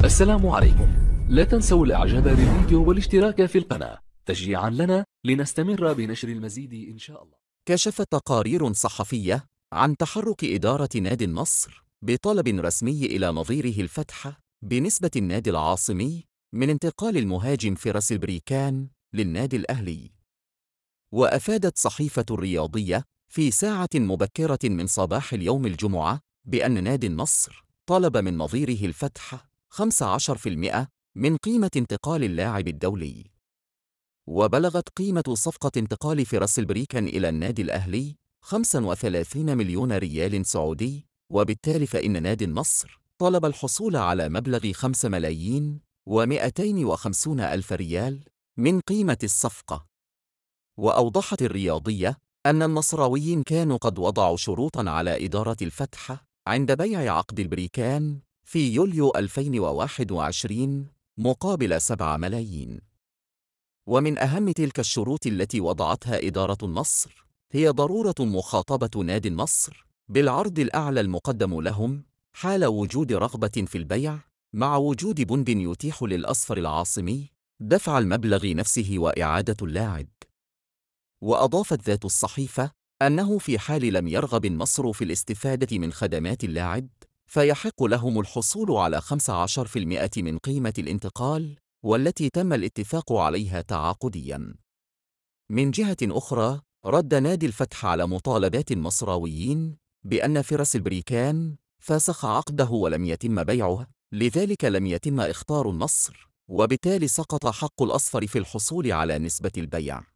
السلام عليكم. لا تنسوا الاعجاب بالفيديو والاشتراك في القناة تشجيعا لنا لنستمر بنشر المزيد إن شاء الله. كشفت تقارير صحفية عن تحرك إدارة نادي النصر بطلب رسمي إلى نظيره الفتح بنسبة النادي العاصمي من انتقال المهاجم فراس البريكان للنادي الأهلي. وأفادت صحيفة الرياضية في ساعة مبكرة من صباح اليوم الجمعة بأن نادي النصر طلب من نظيره الفتح 15% من قيمة انتقال اللاعب الدولي. وبلغت قيمة صفقة انتقال فراس البريكان إلى النادي الأهلي 35 مليون ريال سعودي، وبالتالي فإن نادي النصر طلب الحصول على مبلغ 5,250,000 ريال من قيمة الصفقة. وأوضحت الرياضية أن النصراويين كانوا قد وضعوا شروطاً على إدارة الفتح عند بيع عقد البريكان في يوليو 2021 مقابل 7 ملايين. ومن أهم تلك الشروط التي وضعتها إدارة النصر هي ضرورة مخاطبة نادي النصر بالعرض الأعلى المقدم لهم حال وجود رغبة في البيع، مع وجود بند يتيح للأصفر العاصمي دفع المبلغ نفسه وإعادة اللاعب. وأضافت ذات الصحيفة أنه في حال لم يرغب النصر في الاستفادة من خدمات اللاعب فيحق لهم الحصول على 15% من قيمة الانتقال، والتي تم الاتفاق عليها تعاقدياً. من جهة أخرى، رد نادي الفتح على مطالبات النصراويين بأن فراس البريكان فسخ عقده ولم يتم بيعه، لذلك لم يتم إخطار النصر، وبالتالي سقط حق الأصفر في الحصول على نسبة البيع.